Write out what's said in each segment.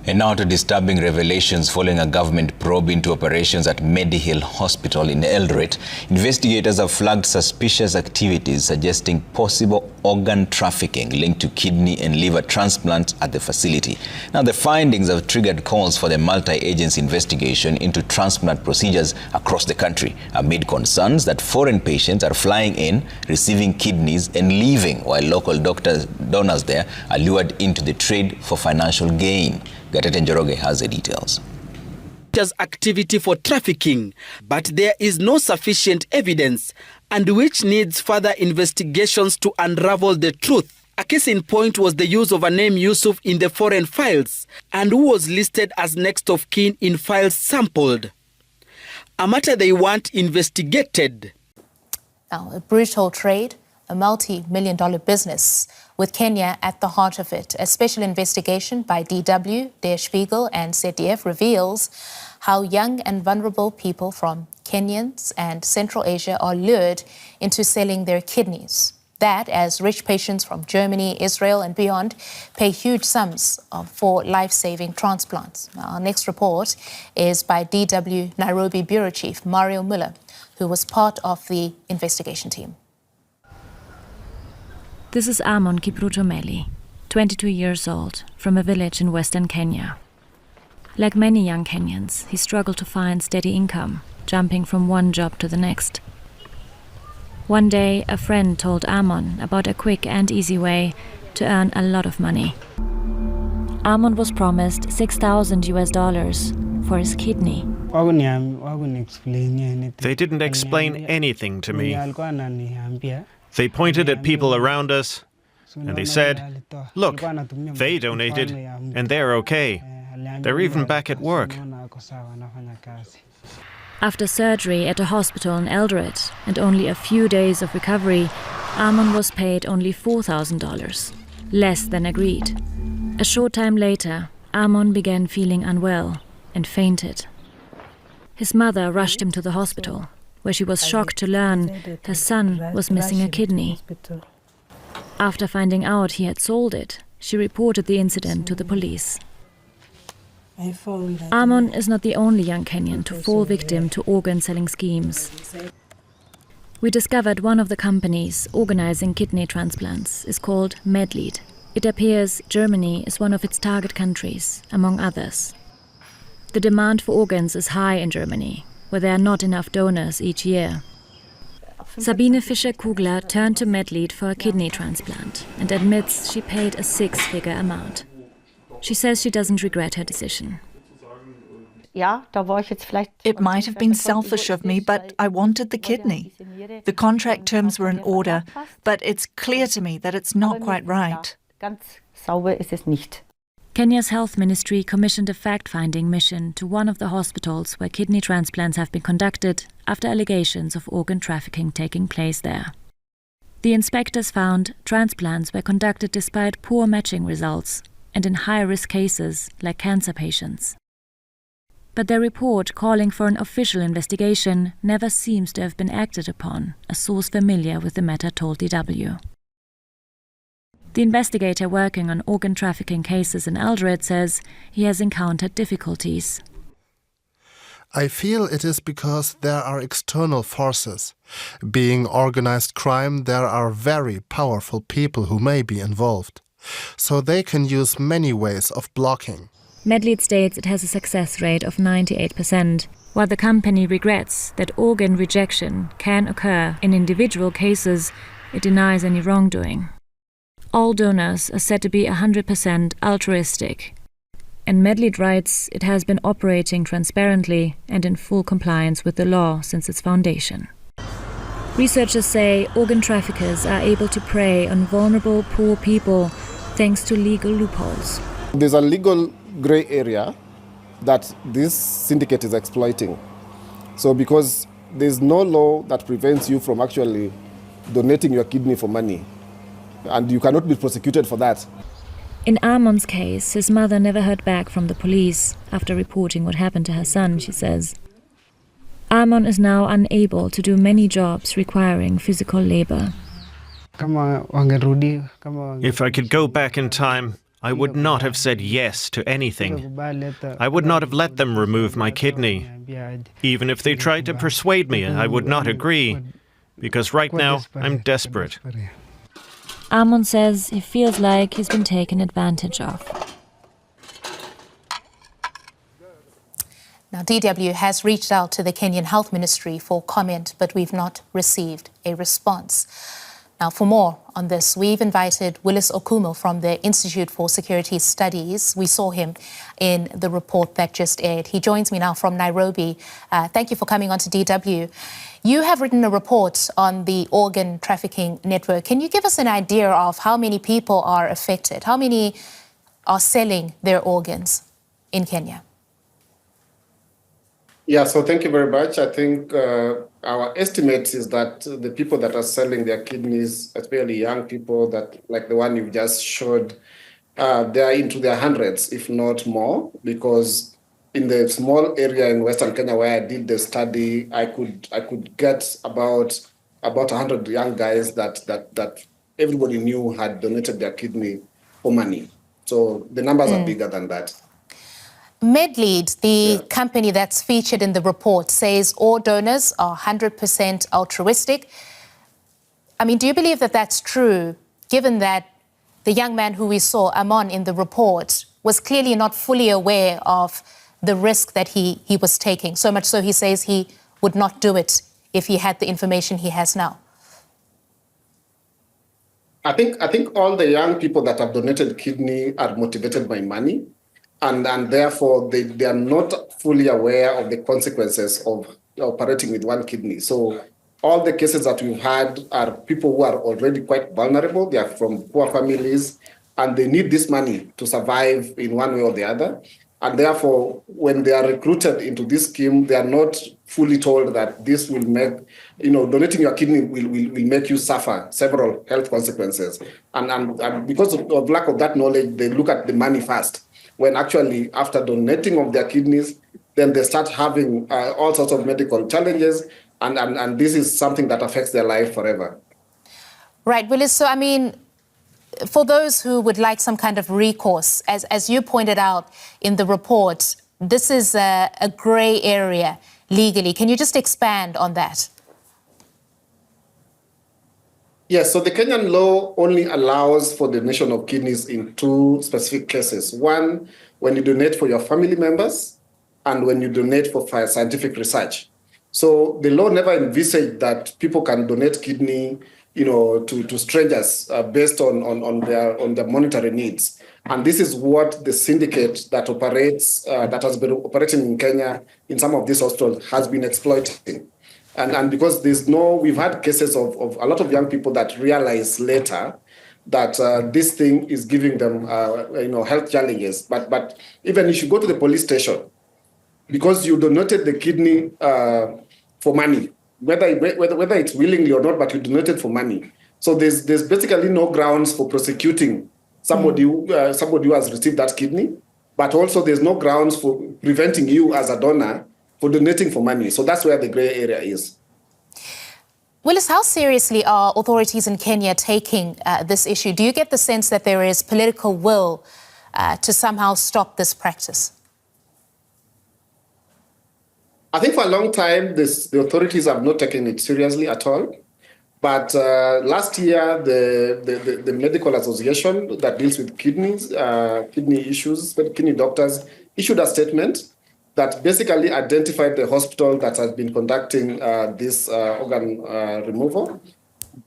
And now to disturbing revelations following a government probe into operations at Medihill Hospital in Eldoret. Investigators have flagged suspicious activities suggesting possible organ trafficking linked to kidney and liver transplants at the facility. Now, the findings have triggered calls for the multi-agency investigation into transplant procedures across the country, amid concerns that foreign patients are flying in, receiving kidneys and leaving, while local donors there are lured into the trade for financial gain. Gatete Njoroge has the details. There's activity for trafficking, but there is no sufficient evidence, and which needs further investigations to unravel the truth. A case in point was the use of a name Yusuf in the foreign files, and who was listed as next of kin in files sampled. A matter they want investigated. Now, a brutal trade, a multi-million-dollar business, with Kenya at the heart of it. A special investigation by DW, Der Spiegel and CitizenTV reveals how young and vulnerable people from Kenyans and Central Asia are lured into selling their kidneys. That as rich patients from Germany, Israel and beyond pay huge sums for life-saving transplants. Now, our next report is by DW Nairobi Bureau Chief Mario Muller, who was part of the investigation team. This is Amon Kipruto-Meli, 22 years old, from a village in western Kenya. Like many young Kenyans, he struggled to find steady income, jumping from one job to the next. One day, a friend told Amon about a quick and easy way to earn a lot of money. Amon was promised $6,000 for his kidney. They didn't explain anything to me. They pointed at people around us and they said, "Look, they donated and they're okay. They're even back at work." After surgery at a hospital in Eldoret and only a few days of recovery, Amon was paid only $4,000, less than agreed. A short time later, Amon began feeling unwell and fainted. His mother rushed him to the hospital, where she was shocked to learn her son was missing a kidney. After finding out he had sold it, she reported the incident to the police. Amon is not the only young Kenyan to fall victim to organ-selling schemes. We discovered one of the companies organizing kidney transplants is called Medlead. It appears Germany is one of its target countries, among others. The demand for organs is high in Germany, where there are not enough donors each year. Sabine Fischer-Kugler turned to Medlead for a kidney transplant and admits she paid a six-figure amount. She says she doesn't regret her decision. It might have been selfish of me, but I wanted the kidney. The contract terms were in order, but it's clear to me that it's not quite right. Kenya's health ministry commissioned a fact-finding mission to one of the hospitals where kidney transplants have been conducted after allegations of organ trafficking taking place there. The inspectors found transplants were conducted despite poor matching results and in high-risk cases like cancer patients. But their report calling for an official investigation never seems to have been acted upon, a source familiar with the matter told DW. The investigator working on organ trafficking cases in Eldoret says he has encountered difficulties. I feel it is because there are external forces. Being organized crime, there are very powerful people who may be involved. So they can use many ways of blocking. Medlead states it has a success rate of 98%, while the company regrets that organ rejection can occur in individual cases. It denies any wrongdoing. All donors are said to be 100% altruistic, and Medlead writes it has been operating transparently and in full compliance with the law since its foundation. Researchers say organ traffickers are able to prey on vulnerable, poor people thanks to legal loopholes. There's a legal grey area that this syndicate is exploiting. So because there's no law that prevents you from actually donating your kidney for money, and you cannot be prosecuted for that. In Amon's case, his mother never heard back from the police after reporting what happened to her son, she says. Amon is now unable to do many jobs requiring physical labor. If I could go back in time, I would not have said yes to anything. I would not have let them remove my kidney. Even if they tried to persuade me, I would not agree, because right now I'm desperate. Amon says he feels like he's been taken advantage of. Now, DW has reached out to the Kenyan Health Ministry for comment, but we've not received a response. Now, for more on this, we've invited Willis Okumo from the Institute for Security Studies. We saw him in the report that just aired. He joins me now from Nairobi. Thank you for coming on to DW. You have written a report on the organ trafficking network. Can you give us an idea of how many people are affected? How many are selling their organs in Kenya? Yeah, so thank you very much. I think our estimate is that the people that are selling their kidneys, especially young people, that like the one you just showed, they are into their hundreds, if not more, because in the small area in Western Kenya where I did the study, I could get about 100 young guys that everybody knew had donated their kidney for money. So the numbers are bigger than that. MedLead, the company that's featured in the report, says all donors are 100% altruistic. I mean, do you believe that that's true, given that the young man who we saw, Amon, in the report, was clearly not fully aware of the risk that he was taking, so much so he says he would not do it if he had the information he has now? I think all the young people that have donated kidney are motivated by money. And therefore, they are not fully aware of the consequences of operating with one kidney. So all the cases that we've had are people who are already quite vulnerable. They are from poor families, and they need this money to survive in one way or the other. And therefore, when they are recruited into this scheme, they are not fully told that this will make, donating your kidney will make you suffer several health consequences. And because of lack of that knowledge, they look at the money first. When actually, after donating of their kidneys, then they start having all sorts of medical challenges, and this is something that affects their life forever. Right, Willis. So, I mean, for those who would like some kind of recourse, as you pointed out in the report, this is a grey area legally. Can you just expand on that? Yes, so the Kenyan law only allows for donation of kidneys in two specific cases. One, when you donate for your family members, and when you donate for scientific research. So the law never envisaged that people can donate kidney, to strangers based on their monetary needs. And this is what the syndicate that has been operating in Kenya in some of these hospitals has been exploiting. And because we've had cases of a lot of young people that realize later that this thing is giving them, health challenges. But even if you go to the police station, because you donated the kidney for money, whether it's willingly or not, but you donated for money. So there's basically no grounds for prosecuting somebody who has received that kidney, but also there's no grounds for preventing you as a donor for donating for money. So that's where the grey area is. Willis, how seriously are authorities in Kenya taking this issue? Do you get the sense that there is political will to somehow stop this practice? I think for a long time, the authorities have not taken it seriously at all. But last year, the medical association that deals with kidney issues, kidney doctors, issued a statement that basically identified the hospital that has been conducting this organ removal.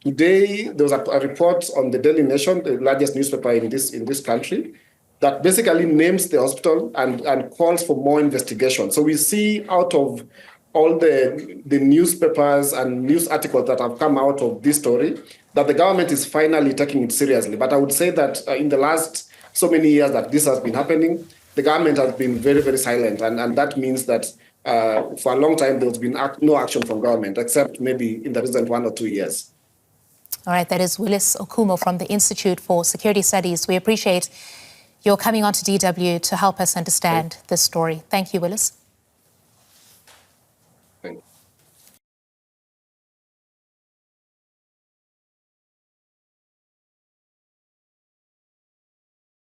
Today, there was a report on the Daily Nation, the largest newspaper in this country, that basically names the hospital and calls for more investigation. So we see out of all the newspapers and news articles that have come out of this story that the government is finally taking it seriously. But I would say that in the last so many years that this has been happening, the government has been very, very silent. And that means that for a long time, there's been no action from government, except maybe in the recent 1 or 2 years. All right, that is Willis Okumo from the Institute for Security Studies. We appreciate your coming on to DW to help us understand this story. Thank you, Willis.